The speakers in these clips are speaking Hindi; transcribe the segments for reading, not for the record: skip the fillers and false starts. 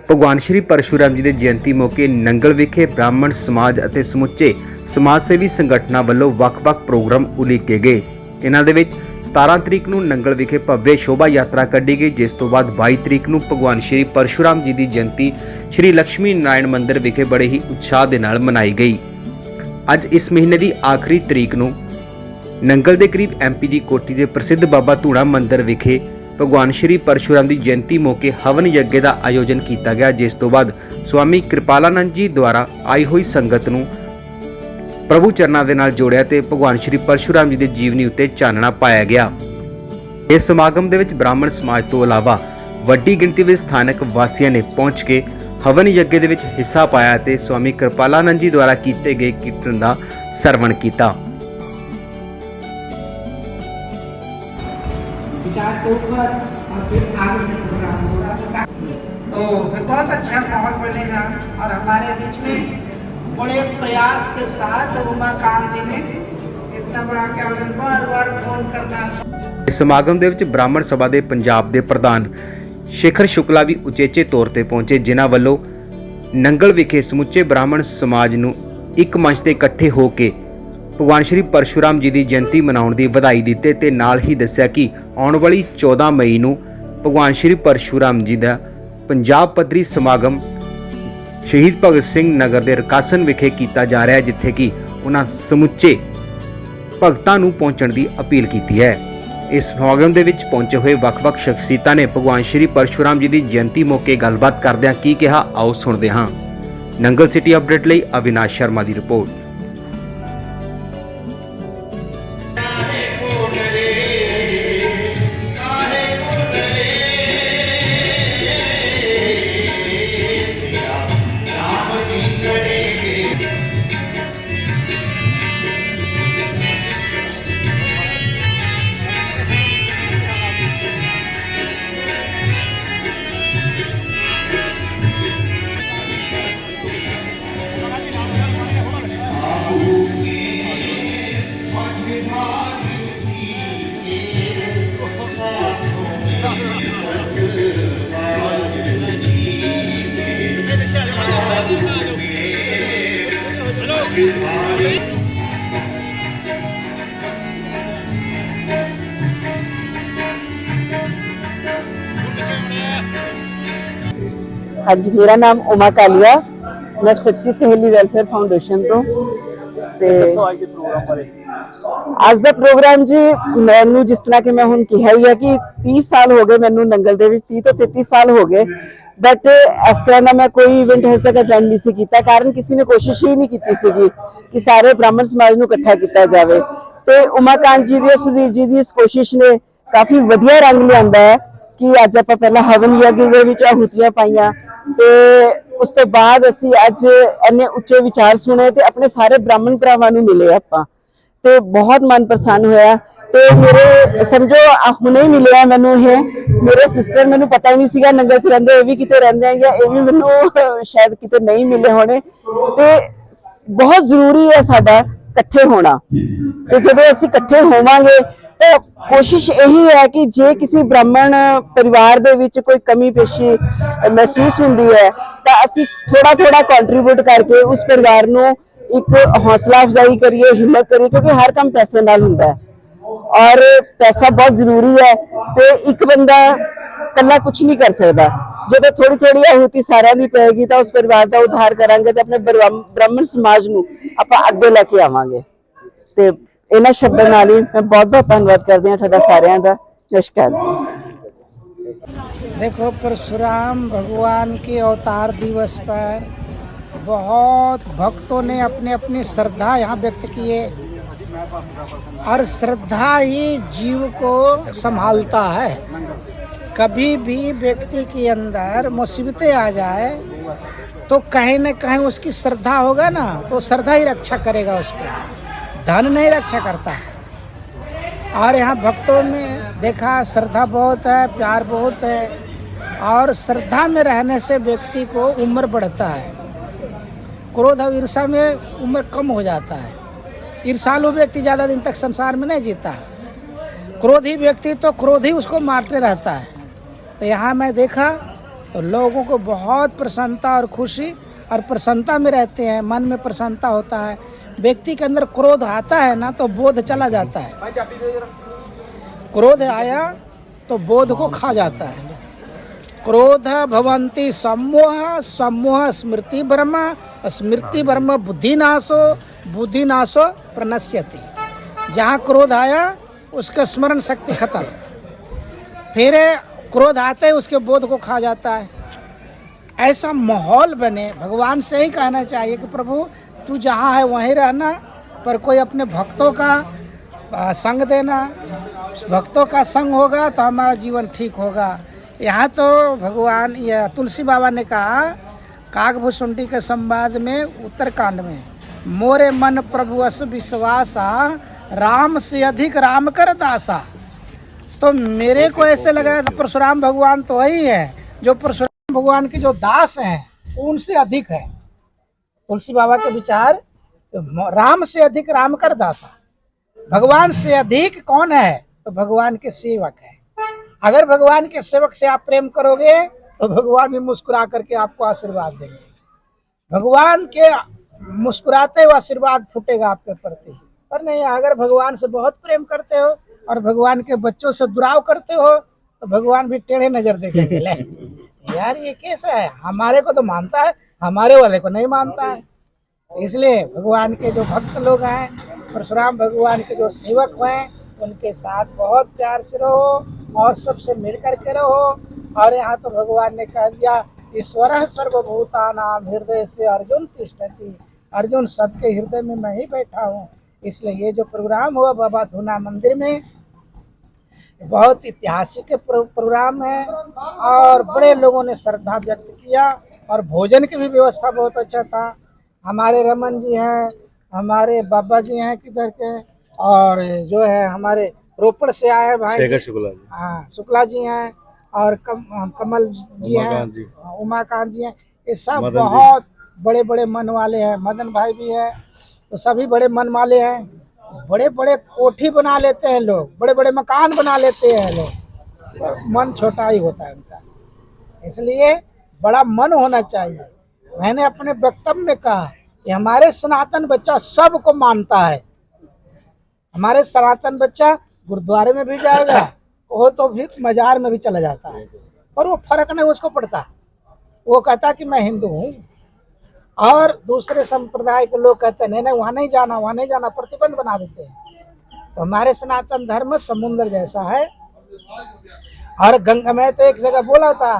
ਭਗਵਾਨ ਸ਼੍ਰੀ ਪਰਸ਼ੂਰਾਮ ਜੀ ਦੇ ਜਯੰਤੀ ਮੌਕੇ ਨੰਗਲ ਵਿਖੇ ਬ੍ਰਾਹਮਣ ਸਮਾਜ ਅਤੇ ਸਮੁੱਚੇ ਸਮਾਜ ਸੇਵੀ ਸੰਗਠਨਾਂ ਵੱਲੋਂ ਵੱਖ-ਵੱਖ ਪ੍ਰੋਗਰਾਮ ਉਲੀਕੇ ਗਏ। ਇਹਨਾਂ ਦੇ ਵਿੱਚ 17 ਤਰੀਕ ਨੂੰ ਨੰਗਲ ਵਿਖੇ ਭव्य ਸ਼ੋਭਾ ਯਾਤਰਾ ਕੱਢੀ ਗਈ, ਜਿਸ ਤੋਂ ਬਾਅਦ 22 ਤਰੀਕ ਨੂੰ ਭਗਵਾਨ ਸ਼੍ਰੀ ਪਰਸ਼ੂਰਾਮ ਜੀ ਦੀ ਜਯੰਤੀ ਸ਼੍ਰੀ ਲక్ష్ਮੀ ਨਾਰਾਇਣ ਮੰਦਿਰ ਵਿਖੇ ਬੜੇ ਹੀ ਉਤਸ਼ਾਹ ਦੇ ਨਾਲ ਮਨਾਈ ਗਈ। ਅੱਜ ਇਸ ਮਹੀਨੇ ਦੀ ਆਖਰੀ ਤਰੀਕ ਨੂੰ ਨੰਗਲ ਦੇ ਕਰੀਬ ਐਮਪੀ ਦੀ ਕੋਠੀ ਦੇ ਪ੍ਰਸਿੱਧ ਬਾਬਾ ਧੂਣਾ ਮੰਦਿਰ ਵਿਖੇ ਭਗਵਾਨ ਸ਼੍ਰੀ ਪਰਸ਼ੂਰਾਮ ਦੀ ਜਯੰਤੀ ਮੌਕੇ ਹਵਨ ਯੱਗ ਦਾ ਆਯੋਜਨ ਕੀਤਾ ਗਿਆ, ਜਿਸ ਤੋਂ ਬਾਅਦ ਸਵਾਮੀ ਕਿਰਪਾਲਾਨੰਦ ਜੀ ਦੁਆਰਾ ਆਈ ਹੋਈ ਸੰਗਤ ਨੂੰ ਪ੍ਰਭੂ ਚਰਨਾਂ ਦੇ ਨਾਲ ਜੋੜਿਆ ਤੇ ਭਗਵਾਨ ਸ਼੍ਰੀ ਪਰਸ਼ੂਰਾਮ ਜੀ ਦੇ ਜੀਵਨੀ ਉੱਤੇ ਚਾਨਣਾ ਪਾਇਆ ਗਿਆ। ਇਸ ਸਮਾਗਮ ਦੇ ਵਿੱਚ ਬ੍ਰਾਹਮਣ ਸਮਾਜ ਤੋਂ ਇਲਾਵਾ ਵੱਡੀ ਗਿਣਤੀ ਵਿੱਚ ਸਥਾਨਕ ਵਾਸੀਆਂ ਨੇ ਪਹੁੰਚ ਕੇ ਹਵਨ ਯੱਗ ਦੇ ਵਿੱਚ ਹਿੱਸਾ ਪਾਇਆ ਤੇ ਸਵਾਮੀ ਕਿਰਪਾਲਾਨੰਦ ਜੀ ਦੁਆਰਾ ਕੀਤੇ ਗਏ ਕੀਰਤਨ ਦਾ ਸਰਵਣ ਕੀਤਾ। विचार के ऊपर और फिर आगे से प्रोग्राम होगा तो फिर बहुत अच्छा माहौल बनेगा। और हमारे बीच में बड़े प्रयास के साथ उमाकांत जी ने इतना बड़ा क्या बार फोन करना। इस समागम ਦੇ ਵਿੱਚ ਬ੍ਰਾਹਮਣ ਸਭਾ ਦੇ ਪੰਜਾਬ ਦੇ ਪ੍ਰਧਾਨ ਸ਼ੇਖਰ ਸ਼ੁਕਲਾ ਵੀ ਉਚੇਚੇ ਤੌਰ ਤੇ ਪਹੁੰਚੇ, ਜਿਨ੍ਹਾਂ ਵੱਲੋਂ ਨੰਗਲ ਵਿਖੇ ਸਮੁੱਚੇ ਬ੍ਰਾਹਮਣ ਸਮਾਜ ਨੂੰ ਇੱਕ ਮੰਚ ਤੇ ਇਕੱਠੇ ਹੋ ਕੇ ਭਗਵਾਨ ਸ਼੍ਰੀ ਪਰਸ਼ੂਰਾਮ ਜੀ ਦੀ ਜਯੰਤੀ ਮਨਾਉਣ ਦੀ ਵਧਾਈ ਦਿੱਤੀ ਤੇ ਨਾਲ ਹੀ ਦੱਸਿਆ ਕਿ ਆਉਣ ਵਾਲੀ 14 ਮਈ ਨੂੰ ਭਗਵਾਨ ਸ਼੍ਰੀ ਪਰਸ਼ੂਰਾਮ ਜੀ ਦਾ ਪੰਜਾਬ ਪੱਧਰੀ ਸਮਾਗਮ ਸ਼ਹੀਦ ਭਗਤ ਸਿੰਘ ਨਗਰ ਦੇ ਰਕਾਸਨ ਵਿਖੇ ਕੀਤਾ ਜਾ ਰਿਹਾ ਹੈ, ਜਿੱਥੇ ਕਿ ਉਹਨਾਂ ਸਮੁੱਚੇ ਭਗਤਾਂ ਨੂੰ ਪਹੁੰਚਣ ਦੀ ਅਪੀਲ ਕੀਤੀ ਹੈ। ਇਸ ਸਮਾਗਮ ਦੇ ਵਿੱਚ ਪਹੁੰਚੇ ਹੋਏ ਵੱਖ-ਵੱਖ ਸ਼ਖਸੀਅਤਾਂ ਨੇ ਭਗਵਾਨ ਸ਼੍ਰੀ ਪਰਸ਼ੂਰਾਮ ਜੀ ਦੀ ਜਯੰਤੀ ਮੌਕੇ ਗੱਲਬਾਤ ਕਰਦਿਆਂ ਕੀ ਕਿਹਾ, ਆਓ ਸੁਣਦੇ ਹਾਂ। ਨੰਗਲ ਸਿਟੀ ਅਪਡੇਟ ਲਈ ਅਵਿਨਾਸ਼ ਸ਼ਰਮਾ ਦੀ ਰਿਪੋਰਟ। हाँ जी, मेरा नाम उमा कालिया, मैं सच्ची सहेली वेलफेयर फाउंडेशन तो ਅੱਜ ਦਾ ਪ੍ਰੋਗਰਾਮ ਜੀ ਮੈਨੂੰ ਜਿਸ ਤਰ੍ਹਾਂ ਕਿ ਮੈਂ ਹੁਣ ਕਿਹਾ ਹੀ ਹੈ ਕਿ 30 ਸਾਲ ਹੋ ਗਏ ਮੈਨੂੰ ਨੰਗਲ ਦੇ ਵਿੱਚ, 30 ਤੋਂ 33 ਸਾਲ ਹੋ ਗਏ, ਬਟ ਇਸ ਤਰ੍ਹਾਂ ਦਾ ਮੈਂ ਕੋਈ ਇਵੈਂਟ ਹਜੇ ਤੱਕ ਅਟੈਂਡ ਨਹੀਂ ਸੀ ਕੀਤਾ, ਕਾਰਨ ਕਿਸੇ ਨੇ ਕੋਸ਼ਿਸ਼ ਹੀ ਨਹੀਂ ਕੀਤੀ ਸੀਗੀ ਕਿ ਸਾਰੇ ਬ੍ਰਾਹਮਣ ਸਮਾਜ ਨੂੰ ਇਕੱਠਾ ਕੀਤਾ ਜਾਵੇ। ਤੇ ਉਮਾਕਾਂਤ ਜੀ ਦੀ ਸੁਧੀਰ ਜੀ ਦੀ ਇਸ ਕੋਸ਼ਿਸ਼ ਨੇ ਕਾਫੀ ਵਧੀਆ ਰੰਗ ਲਿਆਂਦਾ ਹੈ ਕਿ ਅੱਜ ਆਪਾਂ ਪਹਿਲਾਂ ਹਵਨ ਯੱਗ ਦੇ ਵਿੱਚ ਆਹੂਤੀਆਂ ਪਾਈਆਂ ਤੇ ਉਸ ਤੋਂ ਬਾਅਦ ਅਸੀਂ ਅੱਜ ਇੰਨੇ ਉੱਚੇ ਵਿਚਾਰ ਸੁਣੇ ਤੇ ਆਪਣੇ ਸਾਰੇ ਬ੍ਰਾਹਮਣ ਭਰਾਵਾਂ ਨੂੰ ਮਿਲੇ ਆਪਾਂ ਤੇ ਬਹੁਤ ਮਨ ਪ੍ਰਸੰਨ ਹੋਇਆ। ਤੇ ਮੇਰੇ ਸਮਝੋ ਹੁਣੇ ਹੀ ਮਿਲਿਆ ਮੈਨੂੰ ਇਹ ਮੇਰੇ ਸਿਸਟਰ, ਮੈਨੂੰ ਪਤਾ ਹੀ ਨਹੀਂ ਸੀਗਾ ਨੰਗਲ ਚ ਰਹਿੰਦੇ, ਇਹ ਵੀ ਕਿਤੇ ਰਹਿੰਦੇ ਆ ਜਾਂ ਇਹ ਵੀ ਮੈਨੂੰ ਸ਼ਾਇਦ ਕਿਤੇ ਨਹੀਂ ਮਿਲੇ ਹੋਣੇ। ਤੇ ਬਹੁਤ ਜ਼ਰੂਰੀ ਹੈ ਸਾਡਾ ਇਕੱਠੇ ਹੋਣਾ ਤੇ ਜਦੋਂ ਅਸੀਂ ਇਕੱਠੇ ਹੋਵਾਂਗੇ तो कोशिश यही है कि जे किसी ब्राह्मण परिवार दे विच कोई कमी पेशी महसूस होंदी है तो असी थोड़ा थोड़ा कंट्रीब्यूट करके उस परिवार नू एक हौसला अफजाई करिए, हिम्मत करिए, क्योंकि हर काम पैसे नाल हुंदा है और पैसा बहुत जरूरी है। तो एक बंदा कल्ला कुछ नहीं कर सकता, जो थोड़ी थोड़ी आहूति सारिਆਂ ਦੀ ਪੈਗੀ ਤਾਂ ਉਸ ਪਰਿਵਾਰ ਦਾ ਉद्धार ਕਰਾਂਗੇ ਤੇ ਆਪਣੇ ਬ੍ਰਾਹਮਣ ਸਮਾਜ ਨੂੰ ਆਪਾਂ ਅੱਗੇ ਲੈ ਕੇ ਆਵਾਂਗੇ। ਤੇ ਇਹਨਾਂ ਸ਼ਬਦਾਂ ਨਾਲ ਹੀ मैं बहुत बहुत धन्यवाद करती हूँ ਤੁਹਾਡਾ ਸਾਰਿਆਂ ਦਾ। नमस्कार जी। देखो, परशुराम भगवान के अवतार दिवस पर बहुत भक्तों ने अपने अपनी श्रद्धा यहाँ व्यक्त किए और श्रद्धा ही जीव को संभालता है। कभी भी व्यक्ति के अंदर मुसीबतें आ जाए तो कहीं न कहीं उसकी श्रद्धा होगा ना, तो श्रद्धा ही रक्षा करेगा उसको, धन नहीं रक्षा करता। और यहाँ भक्तों में देखा श्रद्धा बहुत है, प्यार बहुत है और श्रद्धा में रहने से व्यक्ति को उम्र बढ़ता है, क्रोध और ईर्षा में उम्र कम हो जाता है। ईर्षालु व्यक्ति ज़्यादा दिन तक संसार में नहीं जीता, क्रोधी व्यक्ति तो क्रोध ही उसको मारते रहता है। तो यहाँ मैं देखा तो लोगों को बहुत प्रसन्नता और खुशी और प्रसन्नता में रहते हैं, मन में प्रसन्नता होता है। व्यक्ति के अंदर क्रोध आता है ना तो बोध चला जाता है, क्रोध आया तो बोध को खा जाता है। क्रोध भवन्ति सम्मोह, सम्मोह स्मृति ब्रह्म, स्मृति ब्रह्म बुद्धिनाशो, बुद्धिनाशो प्रणश्यति। जहाँ क्रोध आया उसका स्मरण शक्ति खत्म, फिर क्रोध आते ही उसके बोध को खा जाता है। ऐसा माहौल बने, भगवान से ही कहना चाहिए कि प्रभु तू जहाँ है वहीं रहना, पर कोई अपने भक्तों का संग देना। भक्तों का संग होगा तो हमारा जीवन ठीक होगा। यहाँ तो भगवान या तुलसी बाबा ने कहा काकभुसुंडी के संवाद में उत्तरकांड में, मोरे मन प्रभु अस विश्वासा, राम से अधिक राम कर दासा। तो मेरे को ऐसे लग रहा था परशुराम भगवान तो वही है जो परशुराम भगवान के जो दास हैं उनसे अधिक है। तुलसी बाबा के विचार, राम से अधिक राम कर दासा। भगवान से अधिक कौन है? तो भगवान के सेवक है। अगर भगवान के सेवक से आप प्रेम करोगे तो भगवान भी मुस्कुरा करके आपको आशीर्वाद देंगे। भगवान के मुस्कुराते हुए आशीर्वाद फूटेगा आपके प्रति। पर नहीं, अगर भगवान से बहुत प्रेम करते हो और भगवान के बच्चों से दुराव करते हो तो भगवान भी टेढ़े नजर देखेंगे। ले यार ये कैसा है, हमारे को तो मानता है, हमारे वाले को नहीं मानता है। इसलिए भगवान के जो भक्त लोग हैं, परशुराम भगवान के जो सेवक हैं, उनके साथ बहुत प्यार से रहो और सबसे मिल करके रहो। और यहाँ तो भगवान ने कह दिया ईश्वर सर्वभूतानां हृदय से अर्जुन तिष्ठति। अर्जुन सबके हृदय में मैं ही बैठा हूँ। इसलिए ये जो प्रोग्राम हुआ बाबा धूना मंदिर में, बहुत ऐतिहासिक प्रोग्राम है और बड़े लोगों ने श्रद्धा व्यक्त किया और भोजन की भी व्यवस्था बहुत अच्छा था। हमारे रमन जी हैं, हमारे बाबा जी हैं किधर के, और जो है हमारे रोपड़ से आए भाई हाँ शुक्ला जी हैं, और कमल जी हैं, उमाकांत जी हैं। ये सब बहुत बड़े बड़े मन वाले हैं। मदन भाई भी है, तो सभी बड़े मन वाले हैं। बड़े बड़े कोठी बना लेते हैं लोग, बड़े बड़े मकान बना लेते हैं लोग, पर मन छोटा ही होता है उनका। इसलिए बड़ा मन होना चाहिए। मैंने अपने वक्तव्य में कहा कि हमारे सनातन बच्चा सबको मानता है। हमारे सनातन बच्चा गुरुद्वारे में भी जाएगा, वो तो भी मजार में भी चला जाता है, और वो फर्क नहीं उसको पड़ता। वो कहता कि मैं हिंदू हूँ, और दूसरे संप्रदाय के लोग कहते हैं नहीं वहाँ नहीं जाना, वहाँ नहीं जाना, प्रतिबंध बना देते हैं। तो हमारे सनातन धर्म समुद्र जैसा है। और गंगा, मैं तो एक जगह बोला था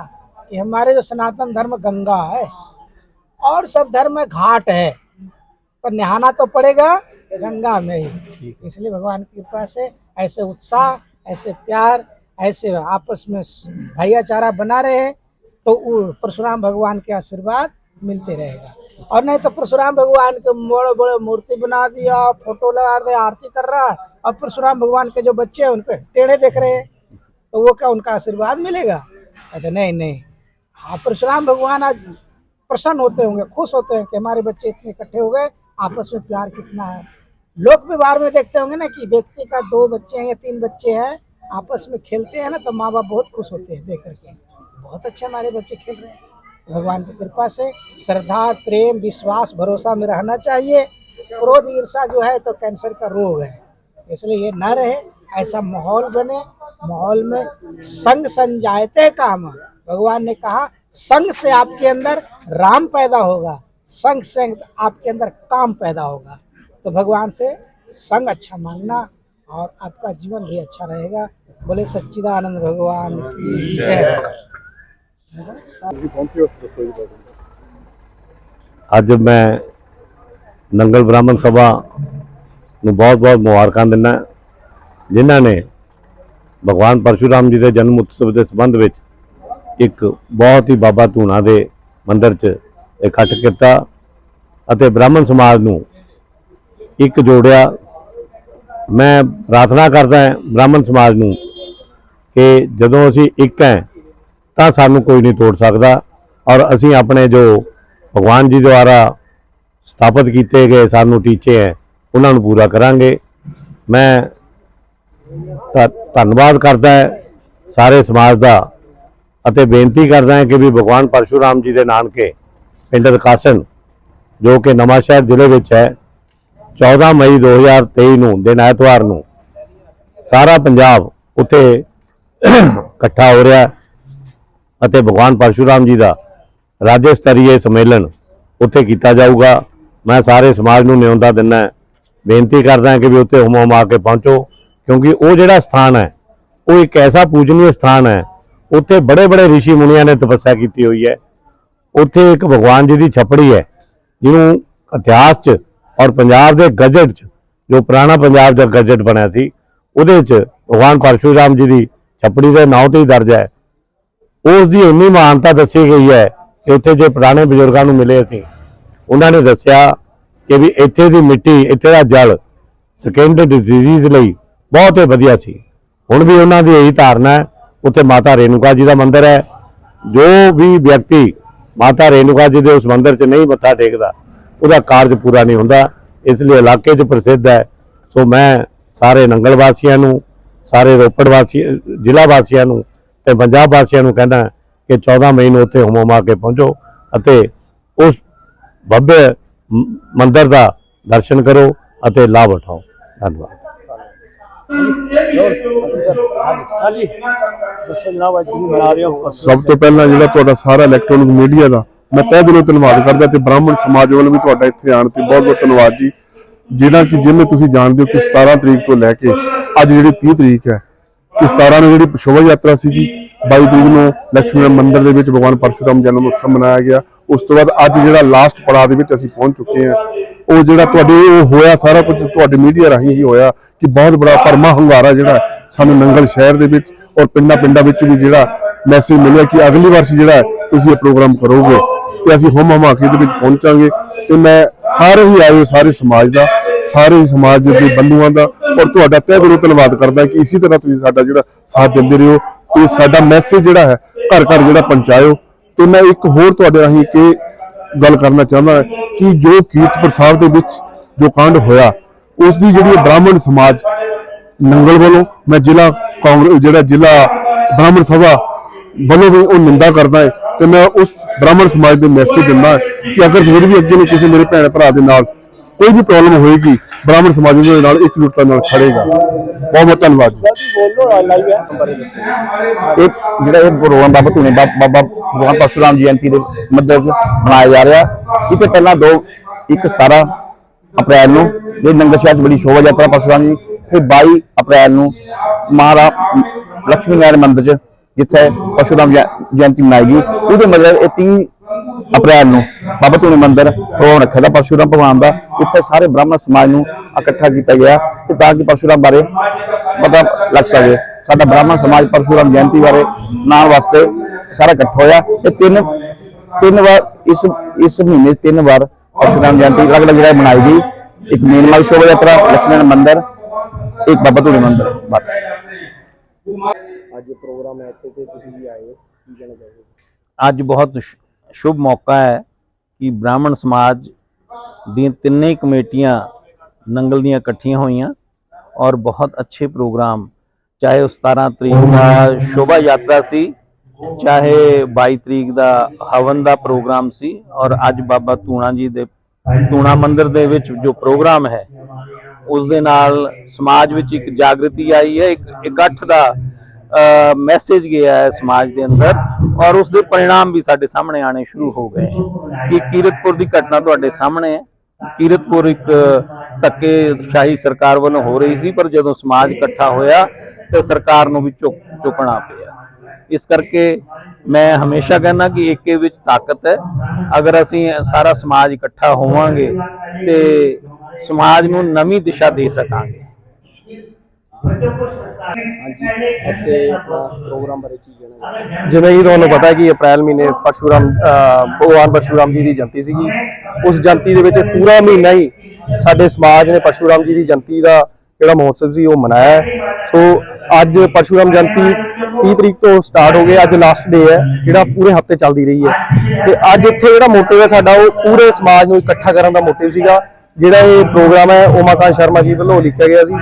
कि हमारे जो सनातन धर्म गंगा है और सब धर्म में घाट है, पर नहाना तो पड़ेगा गंगा में ही। इसलिए भगवान की कृपा से ऐसे उत्साह, ऐसे प्यार, ऐसे आपस में भाईचारा बना रहे तो परशुराम भगवान के आशीर्वाद मिलते रहेगा। और नहीं तो परशुराम भगवान के बड़े बड़े मूर्ति बना दिया, फोटो लगा दिया, आरती कर रहा, और परशुराम भगवान के जो बच्चे हैं उनके टेढ़े देख रहे हैं, तो वो क्या उनका आशीर्वाद मिलेगा? कहते नहीं नहीं, हाँ परशुराम भगवान आज प्रसन्न होते होंगे, खुश होते हैं कि हमारे बच्चे इतने इकट्ठे हो गए, आपस में प्यार कितना है। लोक व्यवहार में देखते होंगे ना कि व्यक्ति का 2 बच्चे हैं या 3 बच्चे हैं, आपस में खेलते हैं ना, तो माँ बाप बहुत खुश होते हैं देख करके, बहुत अच्छे हमारे बच्चे खेल रहे हैं। भगवान की कृपा से श्रद्धा, प्रेम, विश्वास, भरोसा में रहना चाहिए। क्रोध, ईर्षा जो है तो कैंसर का रोग है, इसलिए ये न रहे। ऐसा माहौल बने, माहौल में संग संजायते काम। भगवान ने कहा संग से आपके अंदर राम पैदा होगा, संग से आपके अंदर काम पैदा होगा। तो भगवान से संग अच्छा मांगना और आपका जीवन भी अच्छा रहेगा। बोले सच्चिदानंद भगवान की जय। ਅੱਜ ਮੈਂ ਨੰਗਲ ਬ੍ਰਾਹਮਣ ਸਭਾ ਨੂੰ ਬਹੁਤ-ਬਹੁਤ ਮੁਬਾਰਕਾਂ ਦਿੰਦਾ, ਜਿਨ੍ਹਾਂ ਨੇ ਭਗਵਾਨ ਪਰਸ਼ੁਰਾਮ ਜੀ ਦੇ ਜਨਮ ਉਤਸਵ ਦੇ ਸੰਬੰਧ ਵਿੱਚ ਇੱਕ ਬਹੁਤ ਹੀ ਬਾਬਾ ਧੂਣਾ ਦੇ ਮੰਦਿਰ 'ਚ ਇਕੱਠ ਕੀਤਾ ਅਤੇ ਬ੍ਰਾਹਮਣ ਸਮਾਜ ਨੂੰ ਇੱਕ ਜੋੜਿਆ। ਮੈਂ ਪ੍ਰਾਰਥਨਾ ਕਰਦਾ ਹਾਂ ਬ੍ਰਾਹਮਣ ਸਮਾਜ ਨੂੰ ਕਿ ਜਦੋਂ ਅਸੀਂ ਇੱਕ ਹੈ ਤਾਂ ਸਾਨੂੰ ਕੋਈ ਨਹੀਂ ਤੋੜ ਸਕਦਾ, ਔਰ ਅਸੀਂ ਆਪਣੇ ਜੋ ਭਗਵਾਨ ਜੀ ਦੁਆਰਾ ਸਥਾਪਿਤ ਕੀਤੇ ਗਏ ਸਾਨੂੰ ਟੀਚੇ ਹੈ ਉਹਨਾਂ ਨੂੰ ਪੂਰਾ ਕਰਾਂਗੇ। ਮੈਂ ਧੰਨਵਾਦ ਕਰਦਾ ਸਾਰੇ ਸਮਾਜ ਦਾ ਅਤੇ ਬੇਨਤੀ ਕਰਦਾ ਹਾਂ ਕਿ ਵੀ ਭਗਵਾਨ ਪਰਸ਼ੂਰਾਮ ਜੀ ਦੇ ਨਾਨਕੇ ਪਿੰਡ ਰਕਾਸਨ ਜੋ ਕਿ ਨਵਾਂਸ਼ਹਿਰ ਜ਼ਿਲ੍ਹੇ ਵਿੱਚ ਹੈ 14 ਮਈ 2023 ਨੂੰ ਦਿਨ ਐਤਵਾਰ ਨੂੰ ਸਾਰਾ ਪੰਜਾਬ ਉੱਥੇ ਇਕੱਠਾ ਹੋ ਰਿਹਾ ਅਤੇ ਭਗਵਾਨ ਪਰਸ਼ੂਰਾਮ ਜੀ ਦਾ ਰਾਜ ਸਤਰੀਏ ਸੰਮੇਲਨ ਉੱਥੇ ਕੀਤਾ ਜਾਊਗਾ। ਮੈਂ ਸਾਰੇ ਸਮਾਜ ਨੂੰ ਨਿਉਂਦਾ ਦਿੰਦਾ, ਬੇਨਤੀ ਕਰਦਾ ਕਿ ਵੀ ਉੱਥੇ ਹੁਮ ਆ ਕੇ ਪਹੁੰਚੋ, ਕਿਉਂਕਿ ਉਹ ਜਿਹੜਾ ਸਥਾਨ ਹੈ ਉਹ ਇੱਕ ਐਸਾ ਪੂਜਨੀय ਸਥਾਨ ਹੈ। ਉੱਥੇ ਬੜੇ ਬੜੇ ਰਿਸ਼ੀ ਮੁਨੀਆਂ ਨੇ ਤਪੱਸਿਆ ਕੀਤੀ ਹੋਈ ਹੈ। ਉੱਥੇ ਇੱਕ ਭਗਵਾਨ ਜੀ ਦੀ ਛਪੜੀ ਹੈ ਜਿਹਨੂੰ ਇਤਿਹਾਸ 'ਚ ਔਰ ਪੰਜਾਬ ਦੇ ਗਜਟ 'ਚ ਜੋ ਪੁਰਾਣਾ ਪੰਜਾਬ ਦਾ ਗਜਟ ਬਣਿਆ ਸੀ ਉਹਦੇ 'ਚ ਭਗਵਾਨ ਪਰਸ਼ੂਰਾਮ ਜੀ ਦੀ ਛਪੜੀ ਦੇ ਨਾਂ ਤੇ ਹੀ ਦਰਜ ਹੈ। ਉਸ ਦੀ ਇੰਨੀ ਮਾਨਤਾ ਦੱਸੀ ਗਈ ਹੈ ਕਿ ਉੱਥੇ ਜੇ ਪੁਰਾਣੇ ਬਜ਼ੁਰਗਾਂ ਨੂੰ ਮਿਲੇ ਅਸੀਂ, ਉਹਨਾਂ ਨੇ ਦੱਸਿਆ ਕਿ ਵੀ ਇੱਥੇ ਦੀ ਮਿੱਟੀ, ਇੱਥੇ ਦਾ ਜਲ ਸਕਿਨ ਦੇ ਡਿਜ਼ੀਜ਼ ਲਈ ਬਹੁਤ ਹੀ ਵਧੀਆ ਸੀ। ਹੁਣ ਵੀ ਉਹਨਾਂ ਦੀ ਇਹੀ ਧਾਰਨਾ ਹੈ। ਉੱਥੇ ਮਾਤਾ ਰੇਣੂਕਾ ਜੀ ਦਾ ਮੰਦਿਰ ਹੈ। ਜੋ ਵੀ ਵਿਅਕਤੀ ਮਾਤਾ ਰੇਣੂਕਾ ਜੀ ਦੇ ਉਸ ਮੰਦਿਰ 'ਚ ਨਹੀਂ ਮੱਥਾ ਟੇਕਦਾ ਉਹਦਾ ਕਾਰਜ ਪੂਰਾ ਨਹੀਂ ਹੁੰਦਾ, ਇਸ ਲਈ ਇਲਾਕੇ 'ਚ ਪ੍ਰਸਿੱਧ ਹੈ। ਸੋ ਮੈਂ ਸਾਰੇ ਨੰਗਲ ਵਾਸੀਆਂ ਨੂੰ, ਸਾਰੇ ਰੋਪੜ ਵਾਸੀ ਜ਼ਿਲ੍ਹਾ ਵਾਸੀਆਂ ਨੂੰ ਤੇ ਪੰਜਾਬ ਵਾਸੀਆਂ ਨੂੰ ਕਹਿੰਦਾ ਕਿ 14 ਮਈ ਨੂੰ ਉੱਥੇ ਹੁਮ-ਹੁਮਾ ਕੇ ਪਹੁੰਚੋ ਅਤੇ ਉਸ ਭव्य ਮੰਦਿਰ ਦਾ ਦਰਸ਼ਨ ਕਰੋ ਅਤੇ ਲਾਭ ਉਠਾਓ। ਧੰਨਵਾਦ। ਸਭ ਤੋਂ ਪਹਿਲਾਂ ਜਿਹੜਾ ਤੁਹਾਡਾ ਸਾਰਾ ਇਲੈਕਟ੍ਰੋਨਿਕ ਮੀਡੀਆ ਦਾ ਮੈਂ ਤਹਿ ਦਿਲੋਂ ਧੰਨਵਾਦ ਕਰਦਾ ਤੇ ਬ੍ਰਾਹਮਣ ਸਮਾਜ ਵੱਲੋਂ ਵੀ ਤੁਹਾਡਾ ਇੱਥੇ ਆਉਣ ਤੇ ਬਹੁਤ ਬਹੁਤ ਧੰਨਵਾਦ ਜੀ। ਜਿਵੇਂ ਤੁਸੀਂ ਜਾਣਦੇ ਹੋ ਕਿ 17 ਤਰੀਕ ਤੋਂ ਲੈ ਕੇ ਅੱਜ ਜਿਹੜੀ 30 ਤਰੀਕ ਹੈ ਕਿ 17 ਨੂੰ ਜਿਹੜੀ ਸ਼ੋਭਾ ਯਾਤਰਾ ਸੀਗੀ, 22 ਤਰੀਕ ਨੂੰ ਲక్ష్ਮੀ ਮੰਦਿਰ ਦੇ ਵਿੱਚ ਭਗਵਾਨ ਪਰਸ਼ੂਰਾਮ ਜਨਮ ਉਤਸਵ ਮਨਾਇਆ ਗਿਆ। ਉਸ ਤੋਂ ਬਾਅਦ ਅੱਜ ਜਿਹੜਾ ਲਾਸਟ ਪੜਾਅ ਦੇ ਵਿੱਚ ਅਸੀਂ ਪਹੁੰਚ ਚੁੱਕੇ ਹਾਂ। ਉਹ ਜਿਹੜਾ ਤੁਹਾਡੇ ਉਹ ਹੋਇਆ ਸਾਰਾ ਕੁਝ ਤੁਹਾਡੇ ਮੀਡੀਆ ਰਾਹੀਂ ਹੀ ਹੋਇਆ ਕਿ ਬਹੁਤ ਬੜਾ ਭਰਮਾ ਹੁੰਗਾਰਾ ਜਿਹੜਾ ਸਾਨੂੰ ਨੰਗਲ ਸ਼ਹਿਰ ਦੇ ਵਿੱਚ ਔਰ ਪਿੰਡਾਂ ਵਿੱਚ ਵੀ ਜਿਹੜਾ ਮੈਸੇਜ ਮਿਲਿਆ ਕਿ ਅਗਲੀ ਵਾਰ ਜਿਹੜਾ ਤੁਸੀਂ ਇਹ ਪ੍ਰੋਗਰਾਮ ਕਰੋਗੇ ਤੇ ਅਸੀਂ ਹੁਮ-ਹੁਮਾ ਕੇ ਦੇ ਵਿੱਚ ਪਹੁੰਚਾਂਗੇ। ਤੇ ਮੈਂ ਸਾਰੇ ਹੀ ਆਏ ਸਾਰੇ ਸਮਾਜ ਦਾ, ਸਾਰੇ ਹੀ ਸਮਾਜ ਦੇ ਬੰਧੂਆਂ ਦਾ ਔਰ ਤੁਹਾਡਾ ਤਹਿ ਦਿਲੋਂ ਧੰਨਵਾਦ ਕਰਦਾ ਕਿ ਇਸੇ ਤਰ੍ਹਾਂ ਤੁਸੀਂ ਸਾਡਾ ਜਿਹੜਾ ਸਾਥ ਦਿੰਦੇ ਰਹੋ ਤੇ ਸਾਡਾ ਮੈਸੇਜ ਜਿਹੜਾ ਹੈ ਘਰ ਘਰ ਜਿਹੜਾ ਪਹੁੰਚਾਇਓ। ਤੇ ਮੈਂ ਇੱਕ ਹੋਰ ਤੁਹਾਡੇ ਰਾਹੀਂ ਇਹ ਗੱਲ ਕਰਨਾ ਚਾਹੁੰਦਾ ਕਿ ਜੋ ਕੀਰਤਪੁਰ ਸਾਹਿਬ ਦੇ ਵਿੱਚ ਜੋ ਕਾਂਡ ਹੋਇਆ ਉਸ ਦੀ ਜਿਹੜੀ ਬ੍ਰਾਹਮਣ ਸਮਾਜ ਨੰਗਲ ਵੱਲੋਂ ਮੈਂ ਜ਼ਿਲ੍ਹਾ ਬ੍ਰਾਹਮਣ ਸਭਾ ਵੱਲੋਂ ਵੀ ਉਹ ਨਿੰਦਾ ਕਰਦਾ ਹੈ ਤੇ ਮੈਂ ਉਸ ਬ੍ਰਾਹਮਣ ਸਮਾਜ ਦੇ ਮੈਸੇਜ ਦਿੰਦਾ ਕਿ ਅਗਰ ਫਿਰ ਵੀ ਅੱਗੇ ਨੂੰ ਕਿਸੇ ਮੇਰੇ ਭੈਣ ਭਰਾ ਦੇ ਨਾਲ ਕੋਈ ਵੀ ਪ੍ਰੋਬਲਮ ਹੋਏਗੀ ਬ੍ਰਾਹਮਣ ਸਮਾਜ ਦੇ ਨਾਲ ਇਕਜੁੱਟਤਾ ਨਾਲ ਖੜੇਗਾ। ਬਹੁਤ ਬਹੁਤ ਧੰਨਵਾਦ ਜੀ। ਇਹ ਜਿਹੜਾ ਇਹ ਪ੍ਰੋਗਰਾਮ ਬਾਬਾ ਧੂਣੇ ਬਾਬਾ ਭਗਵਾਨ ਪਰਸ਼ੂਰਾਮ ਜਯੰਤੀ ਦੇ ਮੱਦੇ ਮਨਾਇਆ ਜਾ ਰਿਹਾ। ਇਹ ਤੋਂ ਪਹਿਲਾਂ 17 ਅਪ੍ਰੈਲ ਨੂੰ ਇਹ ਨੰਗਲ ਸ਼ਹਿਰ 'ਚ ਬੜੀ ਸ਼ੋਭਾ ਯਾਤਰਾ ਪਰਸ਼ੂਰਾਮ ਜੀ, ਫਿਰ 22 ਅਪ੍ਰੈਲ ਨੂੰ ਮਹਾਰਾਜ ਲక్ష్ਮੀ ਨਾਰਾਇਣ ਮੰਦਿਰ 'ਚ ਜਿੱਥੇ ਪਰਸ਼ੂਰਾਮ ਜਯੰਤੀ ਮਨਾਈ ਗਈ। ਉਹਦੇ ਮਤਲਬ ਇਹ 30 ਅਪ੍ਰੈਲ ਨੂੰ ਬਾਬਾ ਧੂਣੇ ਮੰਦਿਰ ਪ੍ਰੋਗਰਾਮ ਰੱਖਿਆ ਦਾ ਪਰਸ਼ੂਰਾਮ ਭਗਵਾਨ ਦਾ। ਇੱਥੇ ਸਾਰੇ ਬ੍ਰਾਹਮਣ ਸਮਾਜ ਨੂੰ ਇਕੱਠਾ ਕੀਤਾ ਗਿਆ ਤੇ ਤਾਂ ਕਿ ਪਰਸ਼ੂਰਾਮ ਬਾਰੇ ਪਤਾ ਲੱਗ ਸਕੇ। ਸਾਡਾ ਬ੍ਰਾਹਮਣ ਸਮਾਜ ਪਰਸ਼ੂਰਾਮ ਜਯੰਤੀ ਬਾਰੇ ਮਨਾਉਣ ਵਾਸਤੇ ਸਾਰਾ ਇਕੱਠਾ ਹੋਇਆ। ਇਹ ਤਿੰਨ ਵਾਰ ਇਸ ਮਹੀਨੇ 3 ਵਾਰ ਪਰਸ਼ੂਰਾਮ ਜਯੰਤੀ ਅਲੱਗ-ਅਲੱਗ ਜਗ੍ਹਾ ਮਨਾਈ ਗਈ। ਇੱਕ ਨੀਲਮਈ ਸ਼ੋਭਾ ਯਾਤਰਾ, ਲక్ష్ਮੀ ਨਾਰਾਇਣ ਮੰਦਿਰ, ਇੱਕ ਬਾਬਾ ਧੂਣੇ ਮੰਦਿਰ। ਅੱਜ ਪ੍ਰੋਗਰਾਮ ਹੈ ਇੱਥੇ ਤੇ ਤੁਸੀਂ ਵੀ ਆਏ ਹੋ, ਕੀ ਕਹਿਣਾ ਚਾਹੋਗੇ? ਅੱਜ ਬਹੁਤ शुभ मौका है कि ब्राह्मण समाज दी तिन्ने कमेटियां नंगल दियां इकट्ठियां होईयां और बहुत अच्छे प्रोग्राम, चाहे 17 तरीक का शोभा यात्रा सी, चाहे 22 तरीक का हवन का प्रोग्राम सी और अज बाबा धूणा जी दे धूणा मंदिर दे विच जो प्रोग्राम है उस दे नाल समाज विच एक जागृति आई है, एक इकट्ठ दा मैसेज गया है समाज के अंदर और उसके परिणाम भी साढ़े सामने आने शुरू हो गए हैं। कि कीरतपुर की घटना तुहाडे सामने है। कीरतपुर एक धक्केशाही सरकार वालों हो रही सी, पर जदों समाज इकट्ठा होया तो सरकार नूं भी चुकना पिया। इस करके मैं हमेशा कहना कि एके विच ताकत है। अगर असीं सारा समाज इकट्ठा होवांगे तो समाज नूं नवीं दिशा दे सकांगे। ਇੱਥੇ ਪ੍ਰੋਗਰਾਮ ਬਾਰੇ ਕੀ ਕਹਿਣਾ? ਜਿਵੇਂ ਕਿ ਤੁਹਾਨੂੰ ਪਤਾ ਹੈ ਕਿ ਅਪ੍ਰੈਲ ਮਹੀਨੇ ਭਗਵਾਨ ਪਰਸ਼ੂਰਾਮ ਜੀ ਦੀ ਜਯੰਤੀ ਸੀਗੀ। ਉਸ ਜਯੰਤੀ ਦੇ ਵਿੱਚ ਪੂਰਾ ਮਹੀਨਾ ਹੀ ਸਾਡੇ ਸਮਾਜ ਨੇ ਪਰਸ਼ੂਰਾਮ ਜੀ ਦੀ ਜਯੰਤੀ ਦਾ ਜਿਹੜਾ ਮਹੋਤਸਵ ਸੀ ਉਹ ਮਨਾਇਆ। ਸੋ ਅੱਜ ਪਰਸ਼ੂਰਾਮ ਜਯੰਤੀ 30 ਤਰੀਕ ਤੋਂ ਸਟਾਰਟ ਹੋ ਗਈ। ਅੱਜ ਲਾਸਟ ਡੇ ਹੈ ਜਿਹੜਾ ਪੂਰੇ ਹਫ਼ਤੇ ਚੱਲਦੀ ਰਹੀ ਹੈ। ਤੇ ਅੱਜ ਇੱਥੇ ਜਿਹੜਾ ਮੋਟਿਵ ਹੈ ਸਾਡਾ ਉਹ ਪੂਰੇ ਸਮਾਜ ਨੂੰ ਇਕੱਠਾ ਕਰਨ ਦਾ ਮੋਟਿਵ ਸੀਗਾ। ਜਿਹੜਾ ਇਹ ਪ੍ਰੋਗਰਾਮ ਹੈ ਉਮਾਕਾਂਤ ਸ਼ਰਮਾ ਜੀ ਵੱਲੋਂ ਲਿਖਿਆ ਗਿਆ ਸੀ।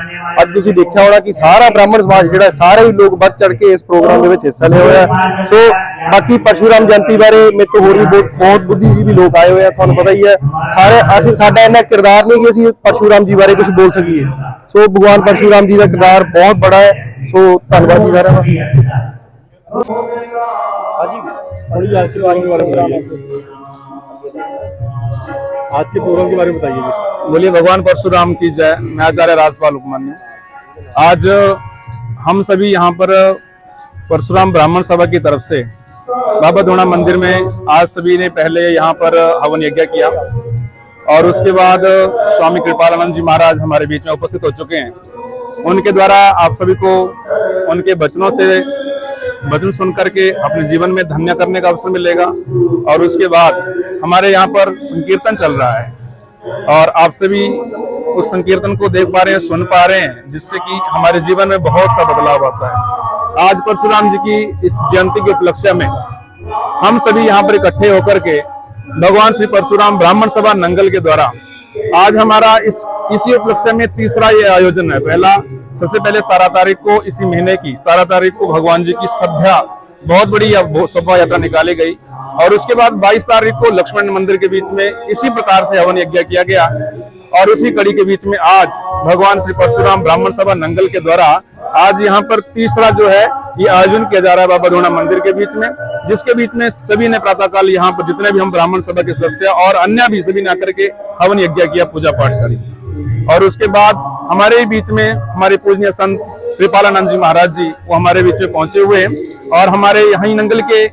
ਅੱਜ ਤੁਸੀਂ ਦੇਖਿਆ ਹੋਣਾ ਕਿ ਸਾਰਾ ਬ੍ਰਾਹਮਣ ਸਮਾਜ ਜਿਹੜਾ ਸਾਰੇ ਹੀ ਲੋਕ ਵੱਧ ਚੜ ਕੇ ਇਸ ਪ੍ਰੋਗਰਾਮ ਦੇ ਵਿੱਚ ਹਿੱਸਾ ਲਿਆ ਹੋਇਆ। ਸੋ बाकी परशुराम जयंती बारे मेरे तो होर भी बहुत बुद्धिजीवी लोग आए हुए हैं, तुहानू पता ही है सारे असं साडा इन्ना किरदार नहीं कि असं परशुराम जी बारे कुछ बोल सकीए। सो भगवान परशुराम जी का किरदार बहुत बड़ा है। सो धन्यवाद जी सारा आज के प्रोग्राम के बारे में बताइए। बोलिए भगवान परशुराम की जय। मैं आचार्य राजपाल उपमन्यु। आज हम सभी यहाँ पर परशुराम ब्राह्मण सभा की तरफ से बाबा धोना मंदिर में आज सभी ने पहले यहाँ पर हवन यज्ञ किया और उसके बाद स्वामी कृपालानंद जी महाराज हमारे बीच में उपस्थित हो चुके हैं। उनके द्वारा आप सभी को उनके वचनों से वचन सुन करके अपने जीवन में धन्य करने का अवसर मिलेगा। और उसके बाद हमारे यहाँ पर संकीर्तन चल रहा है और आप सभी उस संकीर्तन को देख पा रहे हैं, सुन पा रहे हैं, जिससे कि हमारे जीवन में बहुत सा बदलाव आता है। आज परशुराम जी की इस जयंती के उपलक्ष्य में हम सभी यहाँ पर इकट्ठे होकर के भगवान श्री परशुराम ब्राह्मण सभा नंगल के द्वारा आज हमारा इसी उपलक्ष्य में तीसरा ये आयोजन है। पहला सबसे पहले 17 तारीख को इसी महीने की 17 तारीख को भगवान जी की सभ्या बहुत बड़ी शोभा यात्रा निकाली गई और उसके बाद 22 तारीख को लक्ष्मण मंदिर के बीच में इसी प्रकार से हवन यज्ञ किया गया और उसी कड़ी के बीच में आज भगवान श्री परशुराम ब्राह्मण सभा नंगल के द्वारा आज यहाँ पर तीसरा जो है ये आयोजन किया जा रहा है बाबा धोना मंदिर के बीच में, जिसके बीच में सभी ने प्रातःकाल यहाँ पर जितने भी हम ब्राह्मण सभा के सदस्य और अन्य भी सभी ने आकर के हवन यज्ञ किया, पूजा पाठ करी। और उसके बाद हमारे ही बीच में हमारे पूजनीय संत कृपालानंद जी महाराज जी वो हमारे बीच में पहुंचे हुए हैं और हमारे यहाँ नंगल के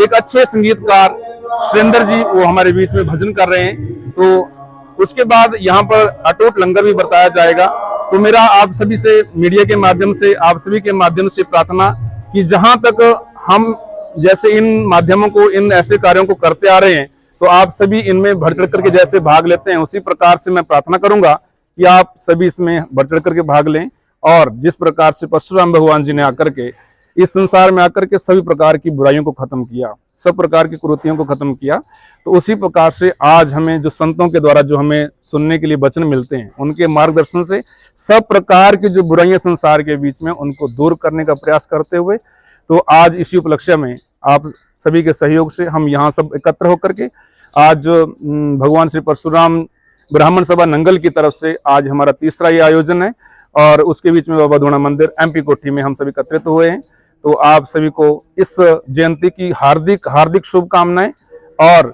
एक अच्छे संगीतकार सुरेंद्र जी वो हमारे बीच में भजन कर रहे हैं। तो उसके बाद यहाँ पर अटूट लंगर भी बरताया जाएगा। तो मेरा आप सभी से मीडिया के माध्यम से आप सभी के माध्यम से प्रार्थना कि जहां तक हम जैसे इन माध्यमों को इन ऐसे कार्यों को करते आ रहे हैं तो आप सभी इनमें बढ़ चढ़ करके जैसे भाग लेते हैं उसी प्रकार से मैं प्रार्थना करूंगा कि आप सभी इसमें बढ़ चढ़ करके भाग लें और जिस प्रकार से परशुराम भगवान जी ने आकर के इस संसार में आकर के सभी प्रकार की बुराइयों को खत्म किया, सब प्रकार की कुरीतियों को खत्म किया, तो उसी प्रकार से आज हमें जो संतों के द्वारा जो हमें सुनने के लिए वचन मिलते हैं उनके मार्गदर्शन से सब प्रकार की जो बुराइयां संसार के बीच में उनको दूर करने का प्रयास करते हुए तो आज इसी उपलक्ष्य में आप सभी के सहयोग से हम यहाँ सब एकत्र होकर के आज भगवान श्री परशुराम ब्राह्मण सभा नंगल की तरफ से आज हमारा तीसरा ये आयोजन है और उसके बीच में बाबा धोना मंदिर MP कोठी में हम सभी एकत्रित हुए हैं। तो आप सभी को इस जयंती की हार्दिक हार्दिक शुभकामनाएं और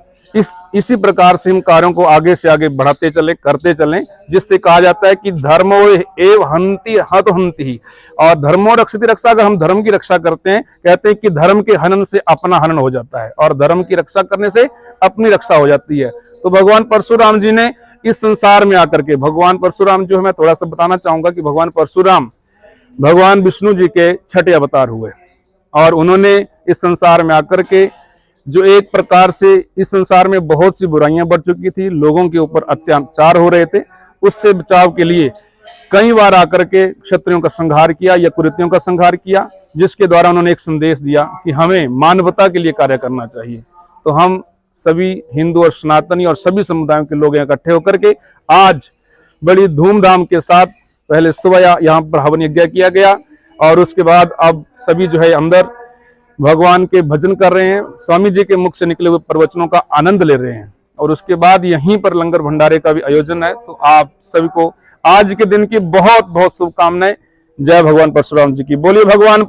इसी प्रकार से हम कार्यों को आगे से आगे बढ़ाते चले करते चलें, जिससे कहा जाता है कि धर्मो एव हन्ति हत हन्ति और धर्मो रक्षति रक्षा। अगर हम धर्म की रक्षा करते हैं, कहते हैं कि धर्म के हनन से अपना हनन हो जाता है और धर्म की रक्षा करने से अपनी रक्षा हो जाती है। तो भगवान परशुराम जी ने इस संसार में आकर के भगवान परशुराम जो है मैं थोड़ा सा बताना चाहूंगा कि भगवान परशुराम भगवान विष्णु जी के छठे अवतार हुए और उन्होंने इस संसार में आकर के जो एक प्रकार से इस संसार में बहुत सी बुराइयां बढ़ चुकी थी, लोगों के ऊपर अत्याचार हो रहे थे, उससे बचाव के लिए कई बार आकर के क्षत्रियों का संहार किया या कुरीतियों का संहार किया, जिसके द्वारा उन्होंने एक संदेश दिया कि हमें मानवता के लिए कार्य करना चाहिए। तो हम सभी हिंदू और सनातनी और सभी समुदायों के लोग इकट्ठे होकर के आज बड़ी धूमधाम के साथ पहले सुबह यहाँ पर हवन यज्ञ किया गया और उसके बाद अब सभी जो है अंदर भगवान के भजन कर रहे हैं, स्वामी जी के मुख से निकले हुए प्रवचनों का आनंद ले रहे हैं और उसके बाद यहीं पर लंगर भंडारे का भी आयोजन है। तो आप सभी को आज के दिन की बहुत बहुत शुभकामनाएं। जय भगवान परशुराम जी की। बोलिए भगवान